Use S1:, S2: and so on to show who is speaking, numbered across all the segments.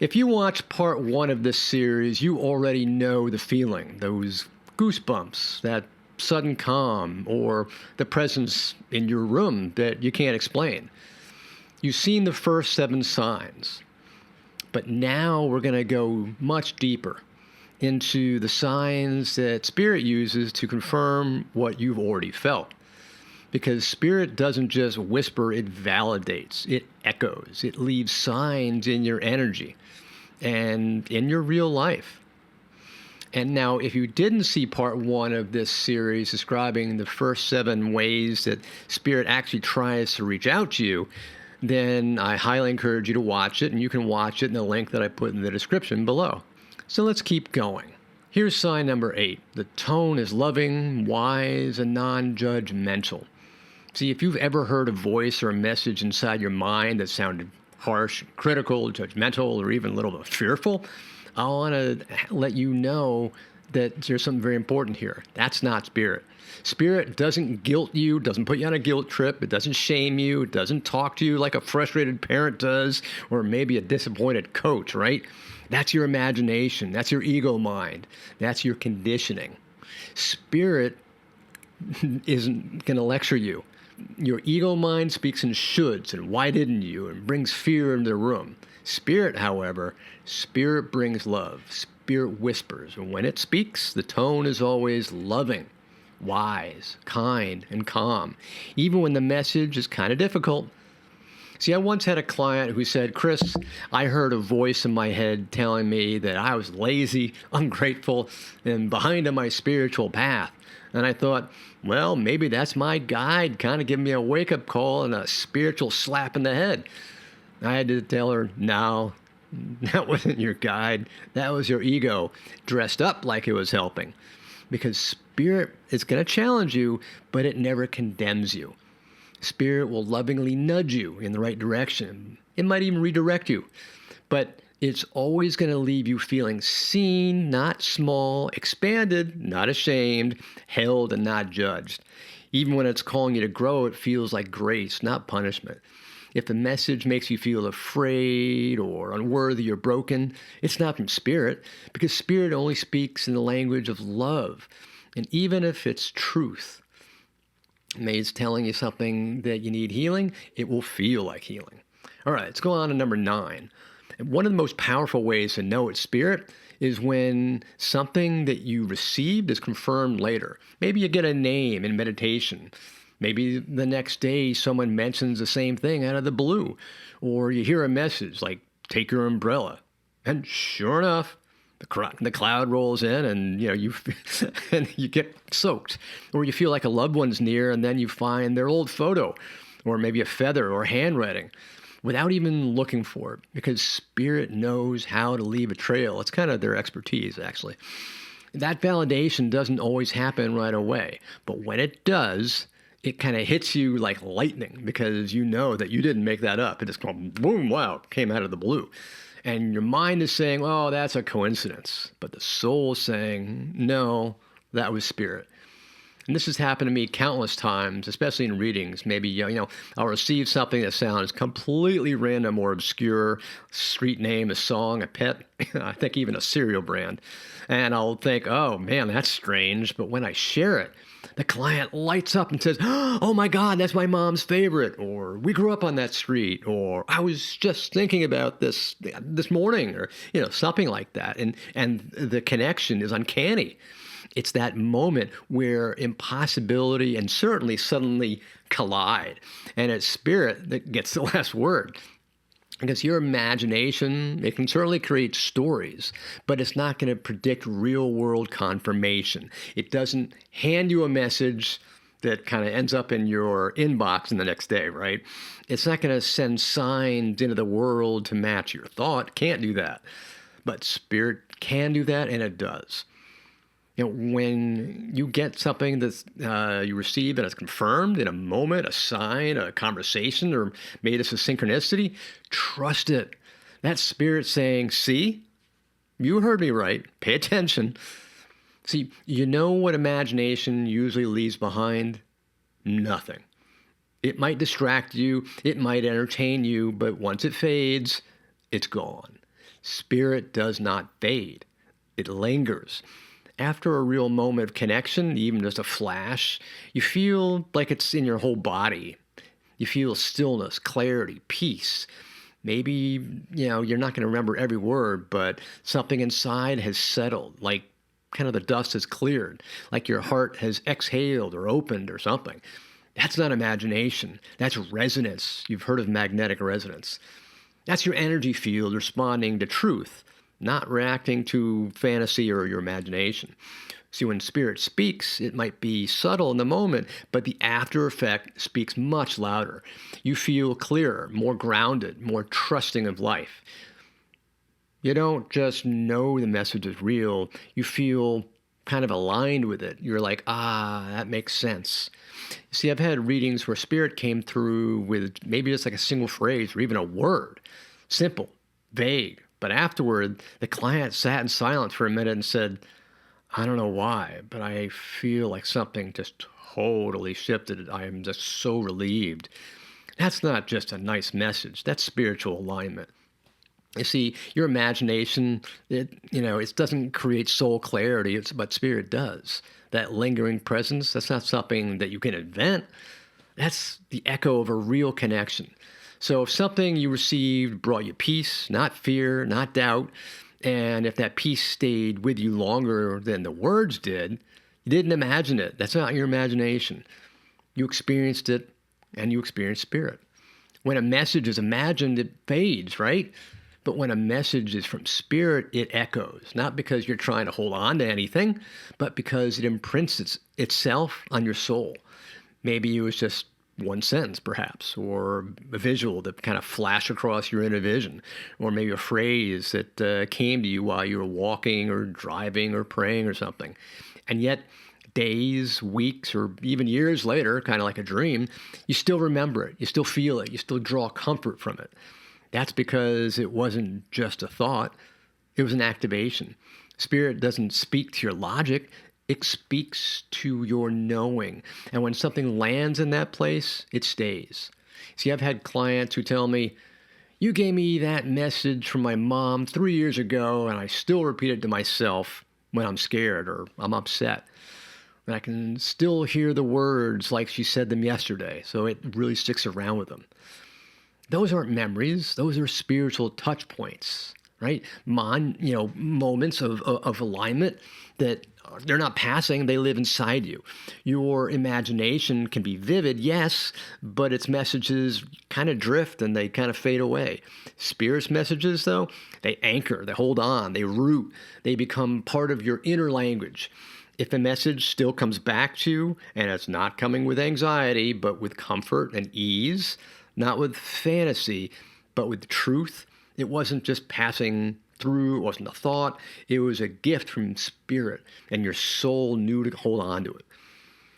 S1: If you watch part one of this series, you already know the feeling, those goosebumps, that sudden calm, or the presence in your room that you can't explain. You've seen the first 7 signs, but now we're going to go much deeper into the signs that Spirit uses to confirm what you've already felt. Because Spirit doesn't just whisper, it validates, it echoes, it leaves signs in your energy and in your real life. And now, if you didn't see part one of this series describing the first 7 ways that Spirit actually tries to reach out to you, then I highly encourage you to watch it, and you can watch it in the link that I put in the description below. So let's keep going. Here's sign number 8. The tone is loving, wise, and non-judgmental. See, if you've ever heard a voice or a message inside your mind that sounded harsh, critical, judgmental, or even a little bit fearful, I want to let you know that there's something very important here. That's not Spirit. Spirit doesn't guilt you, doesn't put you on a guilt trip, it doesn't shame you, it doesn't talk to you like a frustrated parent does, or maybe a disappointed coach, right? That's your imagination, that's your ego mind, that's your conditioning. Spirit isn't going to lecture you. Your ego mind speaks in shoulds and why didn't you, and brings fear into the room. Spirit, however, Spirit brings love. Spirit whispers, and when it speaks, the tone is always loving, wise, kind, and calm, even when the message is kind of difficult. See, I once had a client who said, "Chris, I heard a voice in my head telling me that I was lazy, ungrateful, and behind on my spiritual path." And I thought, well, maybe that's my guide kind of giving me a wake-up call and a spiritual slap in the head. I had to tell her, no, that wasn't your guide. That was your ego dressed up like it was helping. Because Spirit is going to challenge you, but it never condemns you. Spirit will lovingly nudge you in the right direction. It might even redirect you. But it's always going to leave you feeling seen, not small, expanded, not ashamed, held, and not judged. Even when it's calling you to grow, it feels like grace, not punishment. If the message makes you feel afraid or unworthy or broken, it's not from Spirit, because Spirit only speaks in the language of love. And even if it's truth, maybe it's telling you something that you need healing, it will feel like healing. All right, let's go on to number 9. One of the most powerful ways to know it's Spirit is when something that you received is confirmed later. Maybe you get a name in meditation. Maybe the next day someone mentions the same thing out of the blue. Or you hear a message like, take your umbrella. And sure enough, the cloud rolls in and and you get soaked. Or you feel like a loved one's near and then you find their old photo. Or maybe a feather or handwriting, without even looking for it, because Spirit knows how to leave a trail. It's kind of their expertise, actually. That validation doesn't always happen right away, but when it does, it kind of hits you like lightning, because you know that you didn't make that up. It just goes boom, wow, came out of the blue. And your mind is saying, oh, that's a coincidence. But the soul is saying, no, that was Spirit. And this has happened to me countless times, especially in readings. Maybe, I'll receive something that sounds completely random or obscure, street name, a song, a pet, I think even a cereal brand. And I'll think, oh, man, that's strange. But when I share it, the client lights up and says, oh, my God, that's my mom's favorite. Or we grew up on that street. Or I was just thinking about this morning, or, something like that. And the connection is uncanny. It's that moment where impossibility and certainly suddenly collide. And it's Spirit that gets the last word. Because your imagination, it can certainly create stories, but it's not going to predict real-world confirmation. It doesn't hand you a message that kind of ends up in your inbox in the next day, right? It's not going to send signs into the world to match your thought. Can't do that. But Spirit can do that, and it does. When you get something that you receive and it's confirmed in a moment, a sign, a conversation, or maybe it's a synchronicity, trust it. That's Spirit saying, see, you heard me right. Pay attention. See, you know what imagination usually leaves behind? Nothing. It might distract you, it might entertain you, but once it fades, it's gone. Spirit does not fade. It lingers. After a real moment of connection, even just a flash, you feel like it's in your whole body. You feel stillness, clarity, peace. Maybe, you're not going to remember every word, but something inside has settled, like kind of the dust has cleared, like your heart has exhaled or opened or something. That's not imagination. That's resonance. You've heard of magnetic resonance. That's your energy field responding to truth, not reacting to fantasy or your imagination. See, when spirit speaks, it might be subtle in the moment, but the after effect speaks much louder. You feel clearer, more grounded, more trusting of life. You don't just know the message is real, you feel kind of aligned with it. You're like, that makes sense. See, I've had readings where spirit came through with maybe just like a single phrase or even a word. Simple, vague. But afterward, the client sat in silence for a minute and said, I don't know why, but I feel like something just totally shifted. I am just so relieved. That's not just a nice message. That's spiritual alignment. You see, your imagination, it doesn't create soul clarity. It's what spirit does. That lingering presence, that's not something that you can invent. That's the echo of a real connection. So if something you received brought you peace, not fear, not doubt, and if that peace stayed with you longer than the words did, you didn't imagine it. That's not your imagination. You experienced it, and you experienced spirit. When a message is imagined, it fades, right? But when a message is from spirit, it echoes, not because you're trying to hold on to anything, but because it imprints itself on your soul. Maybe it was just one sentence, perhaps, or a visual that kind of flashed across your inner vision, or maybe a phrase that came to you while you were walking or driving or praying or something. And yet, days, weeks, or even years later, kind of like a dream, you still remember it, you still feel it, you still draw comfort from it. That's because it wasn't just a thought, it was an activation. Spirit doesn't speak to your logic, it speaks to your knowing. And when something lands in that place, it stays. See, I've had clients who tell me, you gave me that message from my mom 3 years ago, and I still repeat it to myself when I'm scared or I'm upset. And I can still hear the words like she said them yesterday, so it really sticks around with them. Those aren't memories. Those are spiritual touch points, right? Moments of alignment that they're not passing. They live inside you. Your imagination can be vivid, yes, but its messages kind of drift and they kind of fade away. Spirit's messages, though, they anchor, they hold on, they root, they become part of your inner language. If a message still comes back to you and it's not coming with anxiety, but with comfort and ease, not with fantasy, but with truth, it wasn't just passing through, it wasn't a thought, it was a gift from spirit, and your soul knew to hold on to it.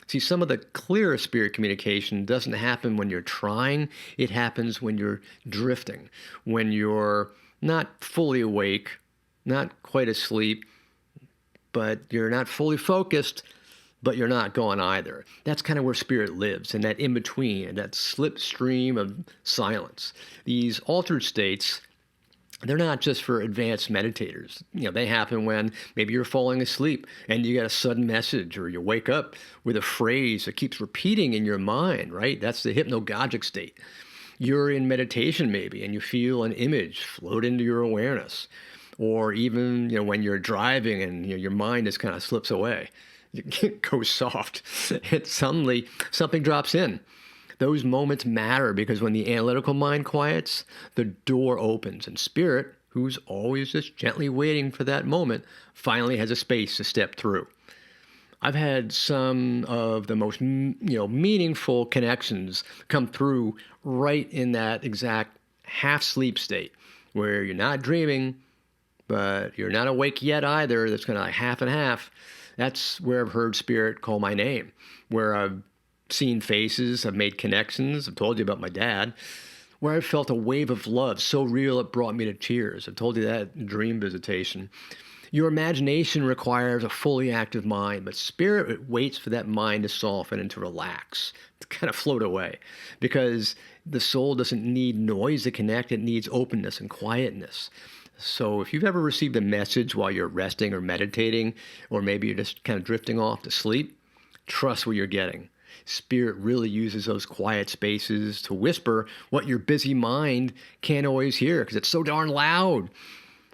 S1: See, some of the clearest spirit communication doesn't happen when you're trying, it happens when you're drifting, when you're not fully awake, not quite asleep, but you're not fully focused, but you're not going either. That's kind of where spirit lives, in that in-between, that slipstream of silence. These altered states, they're not just for advanced meditators. They happen when maybe you're falling asleep and you get a sudden message, or you wake up with a phrase that keeps repeating in your mind, right? That's the hypnagogic state. You're in meditation maybe, and you feel an image float into your awareness. Or even, when you're driving and your mind just kind of slips away. It goes soft, and suddenly something drops in. Those moments matter because when the analytical mind quiets, the door opens, and spirit, who's always just gently waiting for that moment, finally has a space to step through. I've had some of the most meaningful connections come through right in that exact half-sleep state, where you're not dreaming, but you're not awake yet either. That's kind of like half and half. That's where I've heard spirit call my name, where I've seen faces, I've made connections. I've told you about my dad, where I've felt a wave of love so real it brought me to tears. I've told you that in dream visitation. Your imagination requires a fully active mind, but spirit waits for that mind to soften and to relax, to kind of float away, because the soul doesn't need noise to connect. It needs openness and quietness. So if you've ever received a message while you're resting or meditating, or maybe you're just kind of drifting off to sleep, trust what you're getting. Spirit really uses those quiet spaces to whisper what your busy mind can't always hear because it's so darn loud.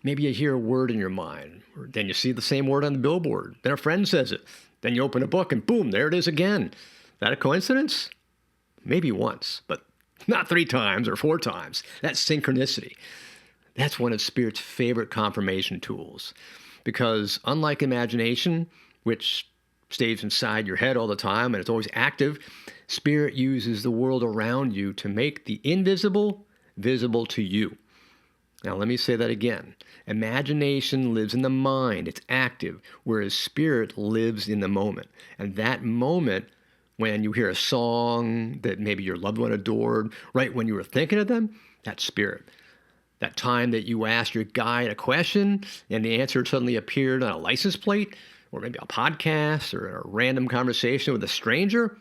S1: Maybe you hear a word in your mind, or then you see the same word on the billboard. Then a friend says it. Then you open a book and boom, there it is again. Is that a coincidence? Maybe once, but not 3 times or 4 times. That's synchronicity. That's one of Spirit's favorite confirmation tools. Because unlike imagination, which stays inside your head all the time and it's always active, Spirit uses the world around you to make the invisible visible to you. Now, let me say that again. Imagination lives in the mind. It's active, whereas Spirit lives in the moment. And that moment, when you hear a song that maybe your loved one adored, right when you were thinking of them, that's Spirit. That time that you asked your guide a question and the answer suddenly appeared on a license plate, or maybe a podcast or a random conversation with a stranger,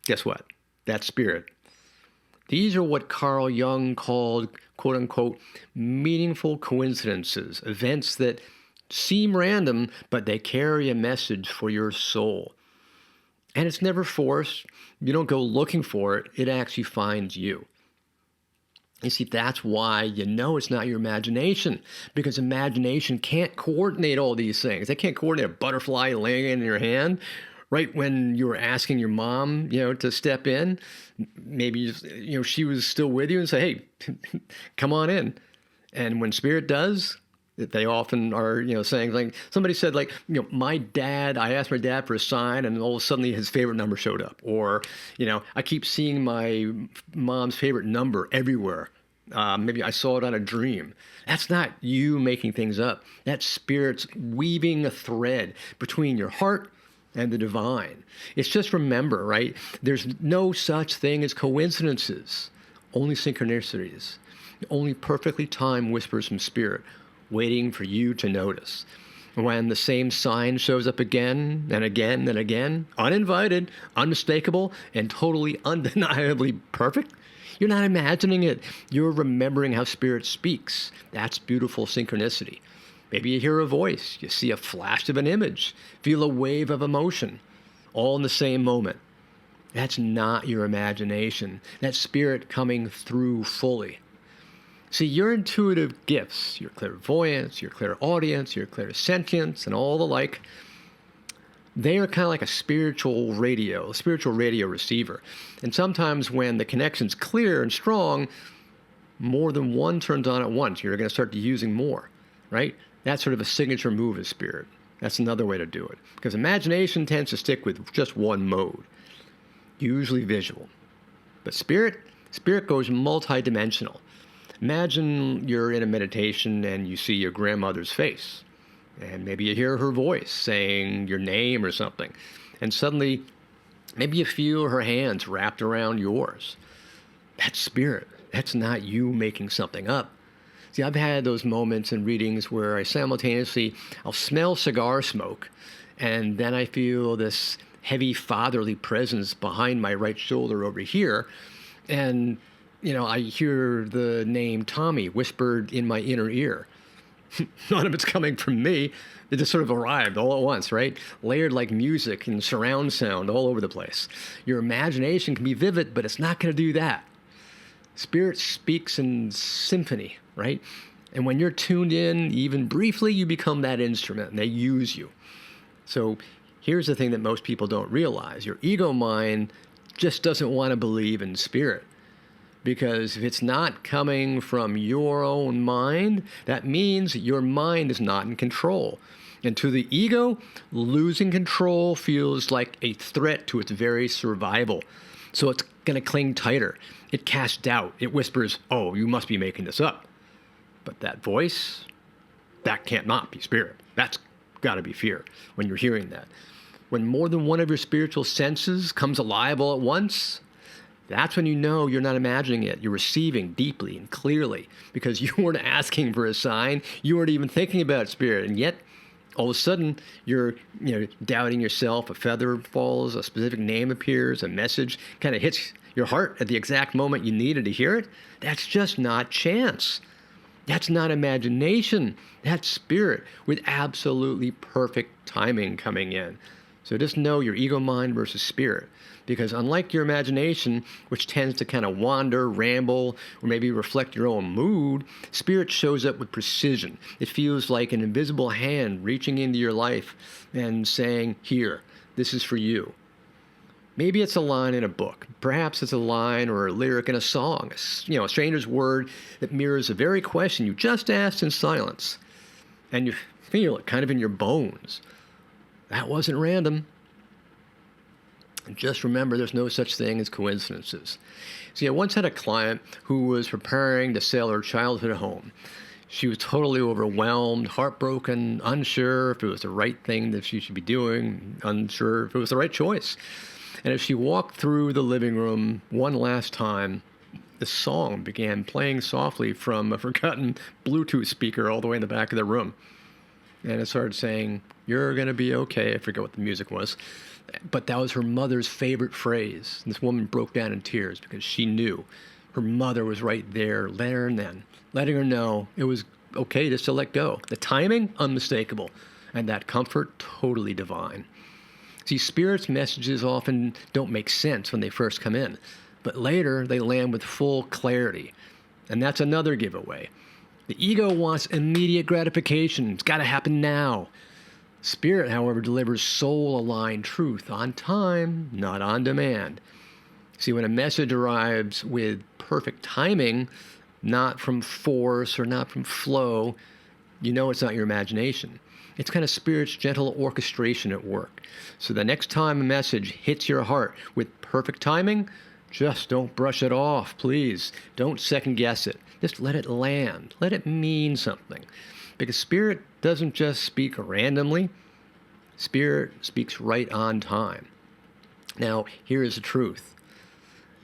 S1: guess what? That's Spirit. These are what Carl Jung called, quote unquote, meaningful coincidences, events that seem random, but they carry a message for your soul. And it's never forced. You don't go looking for it. It actually finds you. You see, that's why you know it's not your imagination, because imagination can't coordinate all these things. They can't coordinate a butterfly laying in your hand right when you were asking your mom, to step in. Maybe, she was still with you and say, hey, come on in. And when Spirit does, they often are, saying, like, somebody said, like, I asked my dad for a sign and all of a sudden his favorite number showed up. Or, I keep seeing my mom's favorite number everywhere. Maybe I saw it on a dream. That's not you making things up. That's Spirit's weaving a thread between your heart and the divine. It's just remember, right? There's no such thing as coincidences, only synchronicities, only perfectly timed whispers from Spirit, waiting for you to notice. When the same sign shows up again and again and again, uninvited, unmistakable, and totally undeniably perfect, you're not imagining it. You're remembering how Spirit speaks. That's beautiful synchronicity. Maybe you hear a voice, you see a flash of an image, feel a wave of emotion, all in the same moment. That's not your imagination. That's Spirit coming through fully. See, your intuitive gifts, your clairvoyance, your clairaudience, your clairsentience, and all the like, they are kind of like a spiritual radio receiver. And sometimes when the connection's clear and strong, more than one turns on at once. You're going to start using more, right? That's sort of a signature move of Spirit. That's another way to do it. Because imagination tends to stick with just one mode, usually visual. But Spirit goes multidimensional. Imagine you're in a meditation and you see your grandmother's face. And maybe you hear her voice saying your name or something. And suddenly, maybe you feel her hands wrapped around yours. That's Spirit. That's not you making something up. See, I've had those moments in readings where I'll smell cigar smoke, and then I feel this heavy fatherly presence behind my right shoulder over here. And, I hear the name Tommy whispered in my inner ear. None of it's coming from me. It just sort of arrived all at once, right? Layered like music and surround sound all over the place. Your imagination can be vivid, but it's not going to do that. Spirit speaks in symphony, right? And when you're tuned in, even briefly, you become that instrument, and they use you. So here's the thing that most people don't realize. Your ego mind just doesn't want to believe in Spirit. Because if it's not coming from your own mind, that means your mind is not in control. And to the ego, losing control feels like a threat to its very survival. So it's going to cling tighter. It casts doubt. It whispers, oh, you must be making this up. But that voice, that can't not be Spirit. That's got to be fear when you're hearing that. When more than one of your spiritual senses comes alive all at once, that's when you know you're not imagining it. You're receiving deeply and clearly because you weren't asking for a sign. You weren't even thinking about Spirit. And yet, all of a sudden, you're doubting yourself. A feather falls, a specific name appears, a message kind of hits your heart at the exact moment you needed to hear it. That's just not chance. That's not imagination. That's spirit with absolutely perfect timing coming in. So just know your ego mind versus spirit. Because unlike your imagination, which tends to kind of wander, ramble, or maybe reflect your own mood, spirit shows up with precision. It feels like an invisible hand reaching into your life and saying, here, this is for you. Maybe it's a line in a book. Perhaps it's a line or a lyric in a song, a stranger's word that mirrors the very question you just asked in silence. And you feel it kind of in your bones. That wasn't random. And just remember, there's no such thing as coincidences. See, I once had a client who was preparing to sell her childhood home. She was totally overwhelmed, heartbroken, unsure if it was the right thing that she should be doing, unsure if it was the right choice. And as she walked through the living room one last time, the song began playing softly from a forgotten Bluetooth speaker all the way in the back of the room. And it started saying, "You're going to be okay." I forget what the music was. But that was her mother's favorite phrase. And this woman broke down in tears because she knew her mother was right there, there and then, letting her know it was okay just to let go. The timing, unmistakable. And that comfort, totally divine. See, spirit's messages often don't make sense when they first come in, but later they land with full clarity. And that's another giveaway. The ego wants immediate gratification. It's got to happen now. Spirit, however, delivers soul-aligned truth on time, not on demand. See, when a message arrives with perfect timing, not from force or not from flow, you know it's not your imagination. It's kind of spirit's gentle orchestration at work. So the next time a message hits your heart with perfect timing, just don't brush it off, please. Don't second guess it. Just let it land. Let it mean something. Because spirit doesn't just speak randomly. Spirit speaks right on time. Now, here is the truth.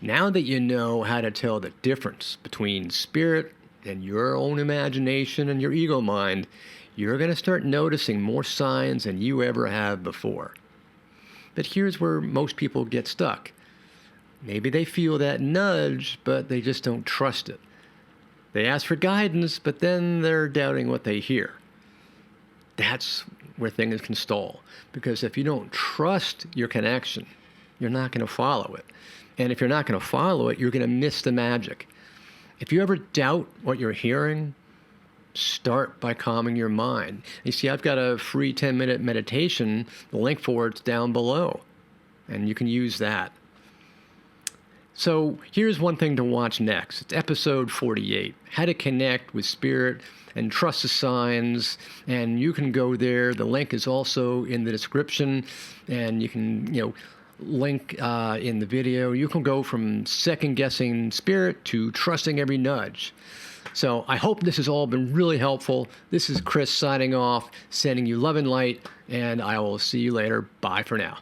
S1: Now that you know how to tell the difference between spirit and your own imagination and your ego mind, you're going to start noticing more signs than you ever have before. But here's where most people get stuck. Maybe they feel that nudge, but they just don't trust it. They ask for guidance, but then they're doubting what they hear. That's where things can stall. Because if you don't trust your connection, you're not going to follow it. And if you're not going to follow it, you're going to miss the magic. If you ever doubt what you're hearing, start by calming your mind. You see, I've got a free 10-minute meditation. The link for it's down below. And you can use that. So here's one thing to watch next. It's episode 48, how to connect with spirit and trust the signs. And you can go there. The link is also in the description. And you can, link in the video. You can go from second-guessing spirit to trusting every nudge. So I hope this has all been really helpful. This is Chris signing off, sending you love and light, and I will see you later. Bye for now.